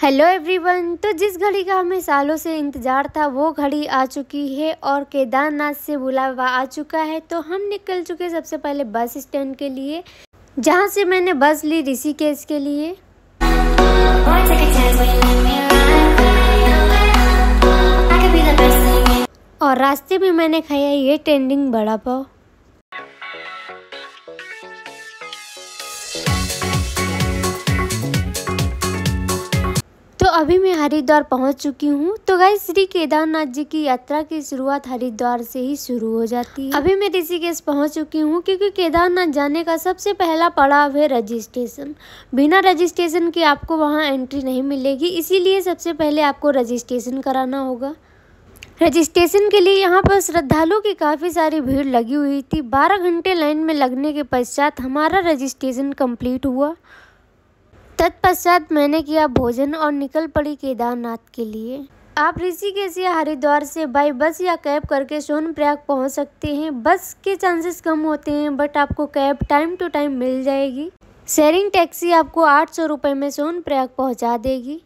Hello everyone. तो जिस घड़ी का हमें सालों से इंतज़ार था वो घड़ी आ चुकी है और केदारनाथ से बुलावा आ चुका है। तो हम निकल चुके सबसे पहले बस स्टैंड के लिए, जहाँ से मैंने बस ली ऋषिकेश के लिए। और रास्ते में मैंने खाया ये ट्रेंडिंग बड़ा पाव। तो अभी मैं हरिद्वार पहुंच चुकी हूं। तो गाइस, श्री केदारनाथ जी की यात्रा की शुरुआत हरिद्वार से ही शुरू हो जाती है। अभी मैं ऋषिकेश पहुंच चुकी हूं क्योंकि केदारनाथ जाने का सबसे पहला पड़ाव है रजिस्ट्रेशन। बिना रजिस्ट्रेशन के आपको वहां एंट्री नहीं मिलेगी, इसीलिए सबसे पहले आपको रजिस्ट्रेशन कराना होगा। रजिस्ट्रेशन के लिए यहाँ पर श्रद्धालुओं की काफ़ी सारी भीड़ लगी हुई थी। 12 घंटे लाइन में लगने के पश्चात हमारा रजिस्ट्रेशन कंप्लीट हुआ। तत्पश्चात मैंने किया भोजन और निकल पड़ी केदारनाथ के लिए। आप ऋषिकेश या हरिद्वार से बाई बस या कैब करके सोनप्रयाग पहुंच सकते हैं। बस के चांसेस कम होते हैं, बट आपको कैब टाइम टू टाइम मिल जाएगी। शेयरिंग टैक्सी आपको 800 रुपये में सोनप्रयाग पहुंचा देगी।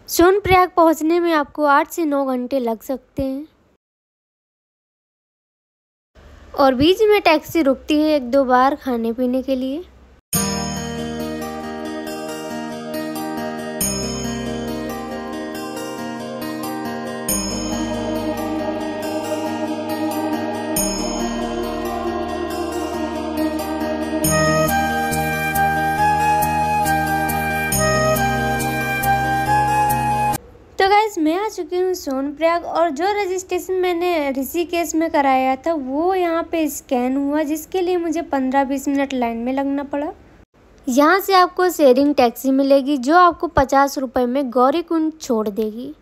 सोनप्रयाग पहुंचने में आपको 8 से 9 घंटे लग सकते हैं और बीच में टैक्सी रुकती है 1-2 बार खाने पीने के लिए। तो गाइस, मैं आ चुकी हूँ सोनप्रयाग और जो रजिस्ट्रेशन मैंने ऋषिकेश में कराया था वो यहाँ पे स्कैन हुआ, जिसके लिए मुझे 15-20 मिनट लाइन में लगना पड़ा। यहाँ से आपको शेयरिंग टैक्सी मिलेगी जो आपको 50 रुपये में गौरीकुंड छोड़ देगी।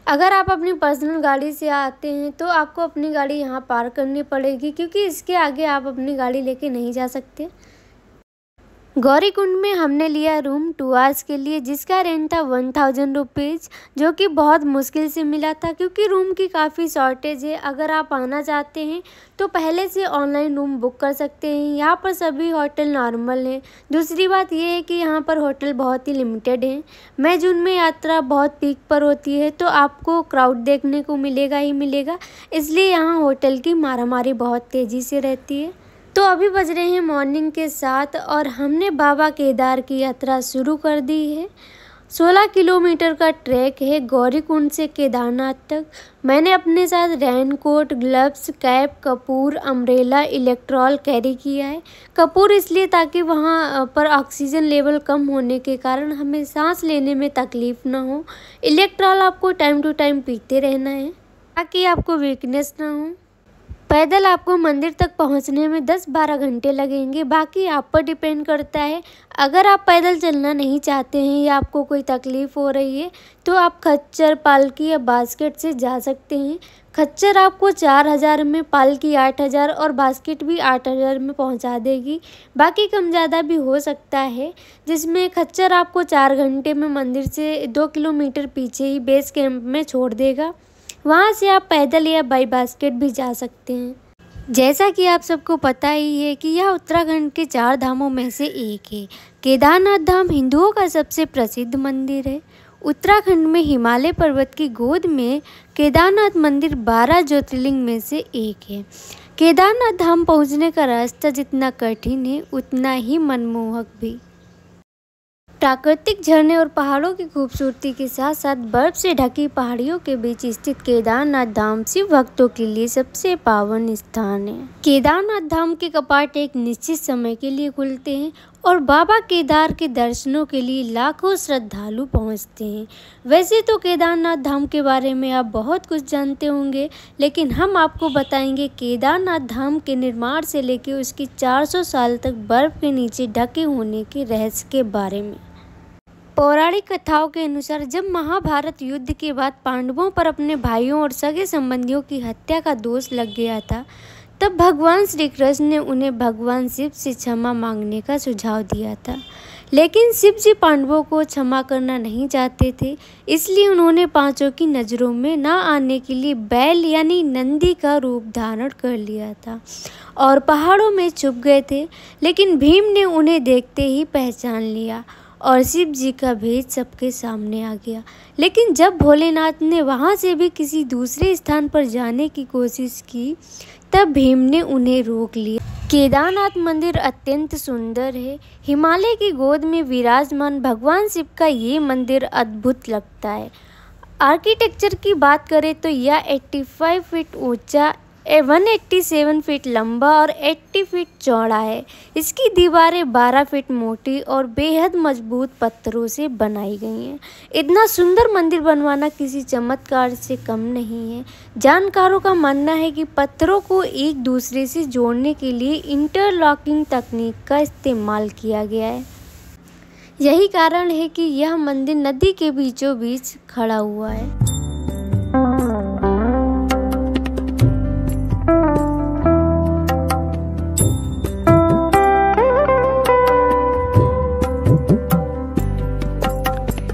अगर आप अपनी पर्सनल गाड़ी से आते हैं तो आपको अपनी गाड़ी यहाँ पार्क करनी पड़ेगी, क्योंकि इसके आगे आप अपनी गाड़ी लेके नहीं जा सकते। गौरीकुंड में हमने लिया रूम 2 आवर्स के लिए, जिसका रेंट था 1000 रुपीज़, जो कि बहुत मुश्किल से मिला था क्योंकि रूम की काफ़ी शॉर्टेज है। अगर आप आना चाहते हैं तो पहले से ऑनलाइन रूम बुक कर सकते हैं। यहाँ पर सभी होटल नॉर्मल हैं। दूसरी बात यह है कि यहाँ पर होटल बहुत ही लिमिटेड हैं। मई जून में यात्रा बहुत पीक पर होती है तो आपको क्राउड देखने को मिलेगा ही मिलेगा, इसलिए यहाँ होटल की मारामारी बहुत तेज़ी से रहती है। तो अभी बज रहे हैं मॉर्निंग के 7 और हमने बाबा केदार की यात्रा शुरू कर दी है। 16 किलोमीटर का ट्रैक है गौरीकुंड से केदारनाथ तक। मैंने अपने साथ रेनकोट, ग्लव्स, कैप, कपूर, अम्ब्रेला, इलेक्ट्रॉल कैरी किया है। कपूर इसलिए ताकि वहाँ पर ऑक्सीजन लेवल कम होने के कारण हमें सांस लेने में तकलीफ़ ना हो। इलेक्ट्रॉल आपको टाइम टू टाइम पीते रहना है ताकि आपको वीकनेस ना हो। पैदल आपको मंदिर तक पहुंचने में 10-12 घंटे लगेंगे, बाकी आप पर डिपेंड करता है। अगर आप पैदल चलना नहीं चाहते हैं या आपको कोई तकलीफ़ हो रही है तो आप खच्चर, पालकी या बास्केट से जा सकते हैं। खच्चर आपको 4000 में, पालकी 8000 और बास्केट भी 8000 में पहुंचा देगी। बाकी कम ज़्यादा भी हो सकता है, जिसमें खच्चर आपको 4 घंटे में मंदिर से 2 किलोमीटर पीछे ही बेस कैंप में छोड़ देगा। वहाँ से आप पैदल या बाई बास्केट भी जा सकते हैं। जैसा कि आप सबको पता ही है कि यह उत्तराखंड के 4 धामों में से एक है। केदारनाथ धाम हिंदुओं का सबसे प्रसिद्ध मंदिर है। उत्तराखंड में हिमालय पर्वत की गोद में केदारनाथ मंदिर 12 ज्योतिर्लिंग में से एक है। केदारनाथ धाम पहुँचने का रास्ता जितना कठिन है उतना ही मनमोहक भी। प्राकृतिक झरने और पहाड़ों की खूबसूरती के साथ साथ बर्फ से ढकी पहाड़ियों के बीच स्थित केदारनाथ धाम शिव भक्तों के लिए सबसे पावन स्थान है। केदारनाथ धाम के कपाट एक निश्चित समय के लिए खुलते हैं और बाबा केदार के दर्शनों के लिए लाखों श्रद्धालु पहुंचते हैं। वैसे तो केदारनाथ धाम के बारे में आप बहुत कुछ जानते होंगे, लेकिन हम आपको बताएंगे केदारनाथ धाम के निर्माण से लेकर उसकी 400 साल तक बर्फ के नीचे ढके होने के रहस्य के बारे में। पौराणिक कथाओं के अनुसार जब महाभारत युद्ध के बाद पांडवों पर अपने भाइयों और सगे संबंधियों की हत्या का दोष लग गया था, तब भगवान श्री कृष्ण ने उन्हें भगवान शिव से क्षमा मांगने का सुझाव दिया था। लेकिन शिव जी पांडवों को क्षमा करना नहीं चाहते थे, इसलिए उन्होंने पांचों की नज़रों में ना आने के लिए बैल यानी नंदी का रूप धारण कर लिया था और पहाड़ों में छुप गए थे। लेकिन भीम ने उन्हें देखते ही पहचान लिया और शिव जी का भेद सबके सामने आ गया। लेकिन जब भोलेनाथ ने वहाँ से भी किसी दूसरे स्थान पर जाने की कोशिश की तब भीम ने उन्हें रोक लिया। केदारनाथ मंदिर अत्यंत सुंदर है। हिमालय की गोद में विराजमान भगवान शिव का ये मंदिर अद्भुत लगता है। आर्किटेक्चर की बात करें तो यह 85 फीट ऊंचा, 187 फीट लंबा और 80 फीट चौड़ा है। इसकी दीवारें 12 फीट मोटी और बेहद मजबूत पत्थरों से बनाई गई हैं। इतना सुंदर मंदिर बनवाना किसी चमत्कार से कम नहीं है। जानकारों का मानना है कि पत्थरों को एक दूसरे से जोड़ने के लिए इंटरलॉकिंग तकनीक का इस्तेमाल किया गया है। यही कारण है कि यह मंदिर नदी के बीचों बीच खड़ा हुआ है।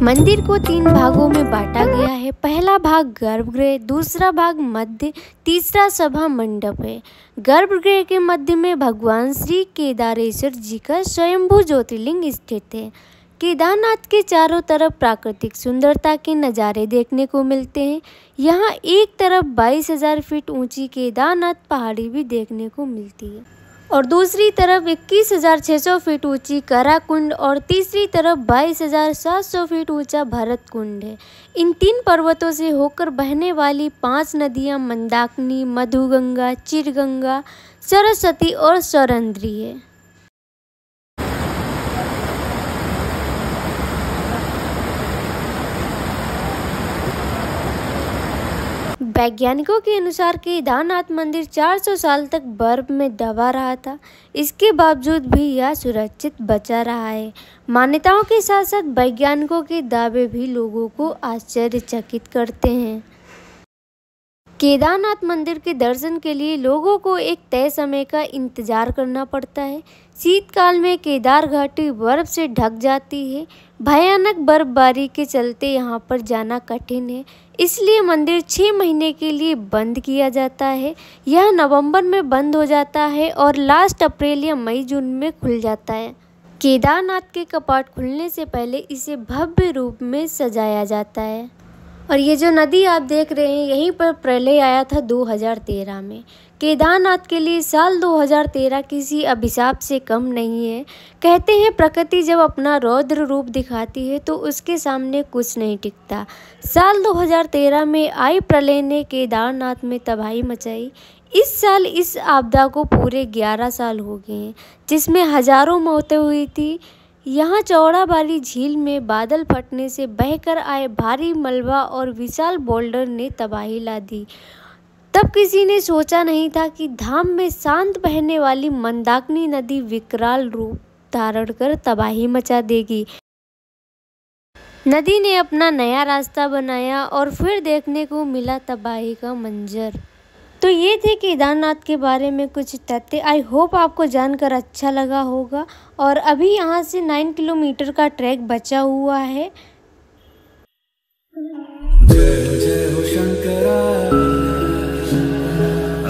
मंदिर को 3 भागों में बांटा गया है। पहला भाग गर्भगृह, दूसरा भाग मध्य, तीसरा सभा मंडप है। गर्भगृह के मध्य में भगवान श्री केदारेश्वर जी का स्वयंभू ज्योतिर्लिंग स्थित है। केदारनाथ के चारों तरफ प्राकृतिक सुंदरता के नज़ारे देखने को मिलते हैं। यहाँ एक तरफ 22,000 फीट ऊंची केदारनाथ पहाड़ी भी देखने को मिलती है और दूसरी तरफ 21,600 फीट ऊंची कराकुंड और तीसरी तरफ 22,700 फीट ऊंचा भरत कुंड है। इन 3 पर्वतों से होकर बहने वाली 5 नदियाँ मंदाकिनी, मधुगंगा, चिरगंगा, सरस्वती और स्वरंद्री है। वैज्ञानिकों के अनुसार केदारनाथ मंदिर 400 साल तक बर्फ में दबा रहा था। इसके बावजूद भी यह सुरक्षित बचा रहा है। मान्यताओं के साथ साथ वैज्ञानिकों के दावे भी लोगों को आश्चर्यचकित करते हैं। केदारनाथ मंदिर के दर्शन के लिए लोगों को एक तय समय का इंतजार करना पड़ता है। शीतकाल में केदार घाटी बर्फ से ढक जाती है। भयानक बर्फबारी के चलते यहाँ पर जाना कठिन है, इसलिए मंदिर 6 महीने के लिए बंद किया जाता है। यह नवंबर में बंद हो जाता है और लास्ट अप्रैल या मई जून में खुल जाता है। केदारनाथ के कपाट खुलने से पहले इसे भव्य रूप में सजाया जाता है। और ये जो नदी आप देख रहे हैं, यहीं पर प्रलय आया था 2013 में। केदारनाथ के लिए साल 2013 किसी अभिशाप से कम नहीं है। कहते हैं प्रकृति जब अपना रौद्र रूप दिखाती है तो उसके सामने कुछ नहीं टिकता। साल 2013 में आई प्रलय ने केदारनाथ में तबाही मचाई। इस साल इस आपदा को पूरे 11 साल हो गए हैं, जिसमें हजारों मौतें हुई थी। यहाँ चौड़ाबाड़ी झील में बादल फटने से बहकर आए भारी मलबा और विशाल बोल्डर ने तबाही ला दी। तब किसी ने सोचा नहीं था कि धाम में शांत बहने वाली मंदाकिनी नदी विकराल रूप धारण कर तबाही मचा देगी। नदी ने अपना नया रास्ता बनाया और फिर देखने को मिला तबाही का मंजर। तो ये थे केदारनाथ के बारे में कुछ तथ्य। आई होप आपको जानकर अच्छा लगा होगा। और अभी यहाँ से 9 किलोमीटर का ट्रैक बचा हुआ है। जय जय हो शंकरा,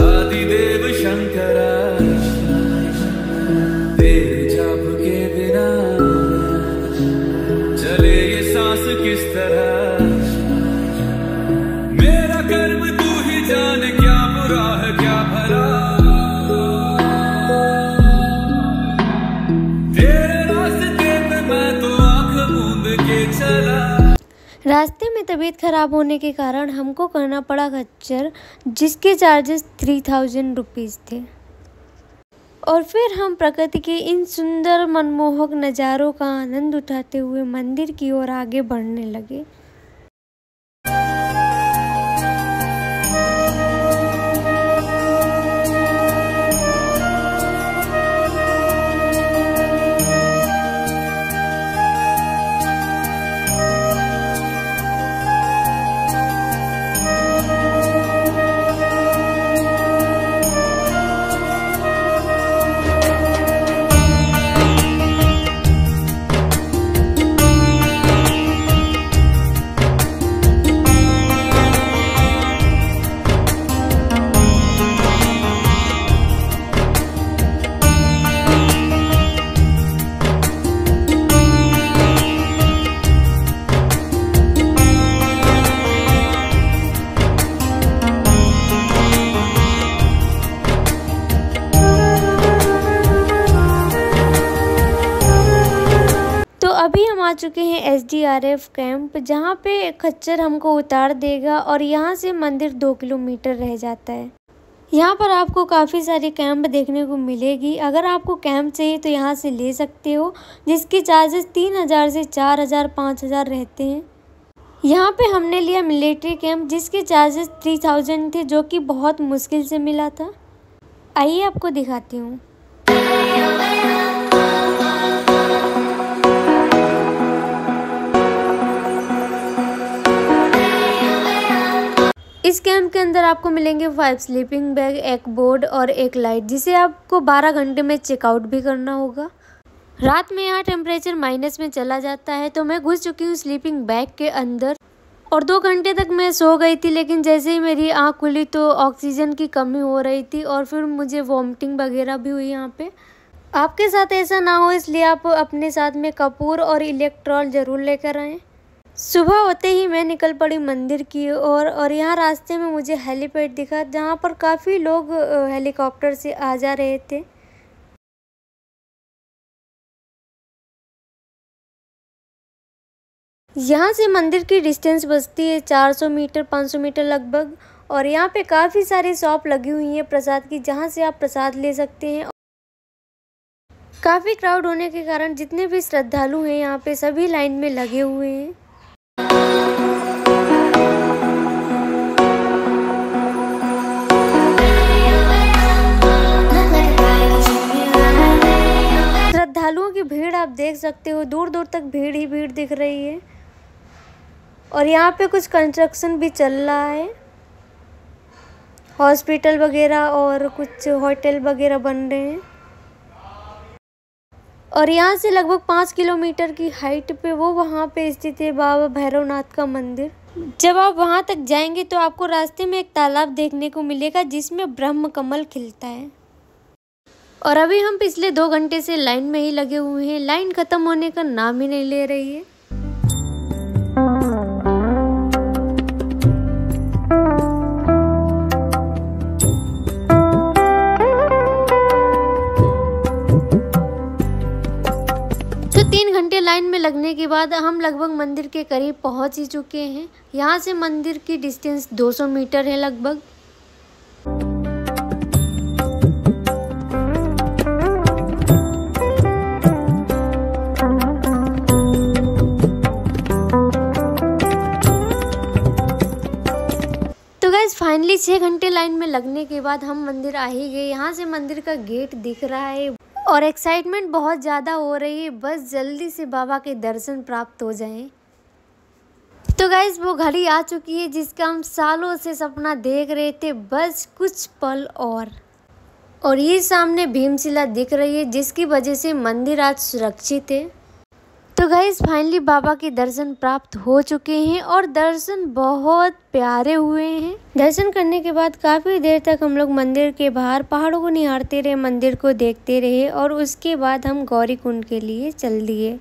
आदिदेव शंकरा, तेरे जाप के बिना चले ये सांस किस तरह। मेरा कर्म तू ही जाने, क्या बुरा है क्या भला। तेरे रास्ते पे मैं तो आंख मूंद के चला। रास्ते में तबीयत खराब होने के कारण हमको करना पड़ा खच्चर, जिसके चार्जेस 3000 रुपीज़ थे। और फिर हम प्रकृति के इन सुंदर मनमोहक नज़ारों का आनंद उठाते हुए मंदिर की ओर आगे बढ़ने लगे। आ चुके हैं SDRF कैंप, जहाँ पे खच्चर हमको उतार देगा और यहाँ से मंदिर 2 किलोमीटर रह जाता है। यहाँ पर आपको काफ़ी सारी कैंप देखने को मिलेगी। अगर आपको कैंप चाहिए तो यहाँ से ले सकते हो, जिसकी चार्जेस 3000 से 4000 5000 रहते हैं। यहाँ पे हमने लिया मिलिट्री कैंप, जिसके चार्जेस 3000 थे, जो कि बहुत मुश्किल से मिला था। आइए आपको दिखाती हूँ। इस कैंप के अंदर आपको मिलेंगे 5 स्लीपिंग बैग, एक बोर्ड और एक लाइट, जिसे आपको 12 घंटे में चेकआउट भी करना होगा। रात में यहाँ टेम्परेचर माइनस में चला जाता है, तो मैं घुस चुकी हूँ स्लीपिंग बैग के अंदर और 2 घंटे तक मैं सो गई थी। लेकिन जैसे ही मेरी आँख खुली तो ऑक्सीजन की कमी हो रही थी और फिर मुझे वॉमिटिंग वगैरह भी हुई। यहाँ पे आपके साथ ऐसा ना हो, इसलिए आप अपने साथ में कपूर और इलेक्ट्रॉल ज़रूर लेकर आएँ। सुबह होते ही मैं निकल पड़ी मंदिर की ओर और यहाँ रास्ते में मुझे हेलीपैड दिखा, जहाँ पर काफ़ी लोग हेलीकॉप्टर से आ जा रहे थे। यहाँ से मंदिर की डिस्टेंस बचती है 400 मीटर 500 मीटर लगभग, और यहाँ पे काफ़ी सारी शॉप लगी हुई हैं प्रसाद की, जहाँ से आप प्रसाद ले सकते हैं। काफ़ी क्राउड होने के कारण जितने भी श्रद्धालु हैं यहाँ पे सभी लाइन में लगे हुए हैं। श्रद्धालुओं की भीड़ आप देख सकते हो, दूर दूर तक भीड़ ही भीड़ दिख रही है। और यहाँ पे कुछ कंस्ट्रक्शन भी चल रहा है, हॉस्पिटल वगैरह और कुछ होटल वगैरह बन रहे हैं। और यहाँ से लगभग 5 किलोमीटर की हाइट पे वहाँ पे स्थित है बाबा भैरवनाथ का मंदिर। जब आप वहाँ तक जाएंगे तो आपको रास्ते में एक तालाब देखने को मिलेगा, जिसमें ब्रह्म कमल खिलता है। और अभी हम पिछले 2 घंटे से लाइन में ही लगे हुए हैं। लाइन खत्म होने का नाम ही नहीं ले रही है। तो 3 घंटे लाइन में लगने के बाद हम लगभग मंदिर के करीब पहुंच ही चुके हैं। यहाँ से मंदिर की डिस्टेंस 200 मीटर है लगभग। फाइनली 6 घंटे लाइन में लगने के बाद हम मंदिर आ ही गए। यहाँ से मंदिर का गेट दिख रहा है और एक्साइटमेंट बहुत ज़्यादा हो रही है, बस जल्दी से बाबा के दर्शन प्राप्त हो जाएं। तो गाइस वो घड़ी आ चुकी है जिसका हम सालों से सपना देख रहे थे, बस कुछ पल और ये सामने भीमशिला दिख रही है, जिसकी वजह से मंदिर आज सुरक्षित है। तो गाइस फाइनली बाबा के दर्शन प्राप्त हो चुके हैं और दर्शन बहुत प्यारे हुए हैं। दर्शन करने के बाद काफ़ी देर तक हम लोग मंदिर के बाहर पहाड़ों को निहारते रहे, मंदिर को देखते रहे और उसके बाद हम गौरीकुंड के लिए चल दिए।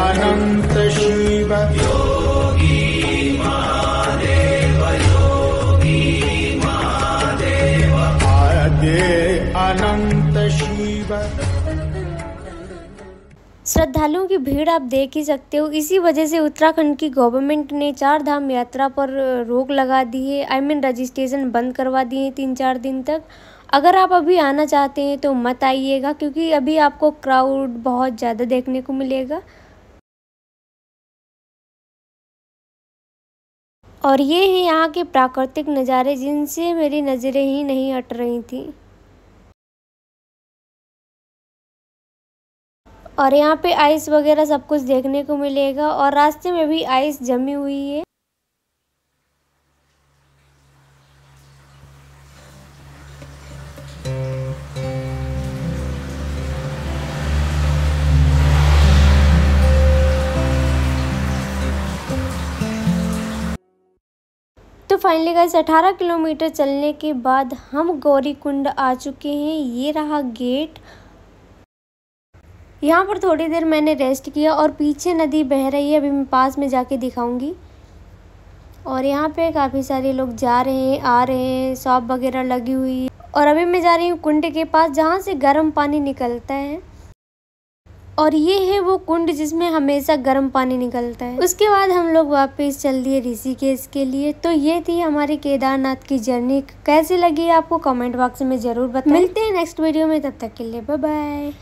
अनंत शिव योगी महादेव अनंत शिव। श्रद्धालुओं की भीड़ आप देख ही सकते हो। इसी वजह से उत्तराखंड की गवर्नमेंट ने 4 धाम यात्रा पर रोक लगा दी है। रजिस्ट्रेशन बंद करवा दिए हैं 3-4 दिन तक। अगर आप अभी आना चाहते हैं तो मत आइएगा, क्योंकि अभी आपको क्राउड बहुत ज़्यादा देखने को मिलेगा। और ये है यहाँ के प्राकृतिक नज़ारे, जिनसे मेरी नज़रें ही नहीं हट रही थी। और यहाँ पे आइस वगैरह सब कुछ देखने को मिलेगा और रास्ते में भी आइस जमी हुई है। तो फाइनली गाइस 18 किलोमीटर चलने के बाद हम गौरीकुंड आ चुके हैं। ये रहा गेट यहाँ पर थोड़ी देर मैंने रेस्ट किया और पीछे नदी बह रही है, अभी मैं पास में जाके दिखाऊंगी। और यहाँ पे काफ़ी सारे लोग जा रहे हैं, आ रहे हैं, शॉप वगैरह लगी हुई है। और अभी मैं जा रही हूँ कुंड के पास जहाँ से गर्म पानी निकलता है। और ये है वो कुंड जिसमें हमेशा गर्म पानी निकलता है। उसके बाद हम लोग वापस चल दिए ऋषिकेश के लिए। तो ये थी हमारी केदारनाथ की जर्नी। कैसी लगी आपको कमेंट बॉक्स में ज़रूर बताएं। मिलते हैं नेक्स्ट वीडियो में, तब तक के लिए बाय बाय।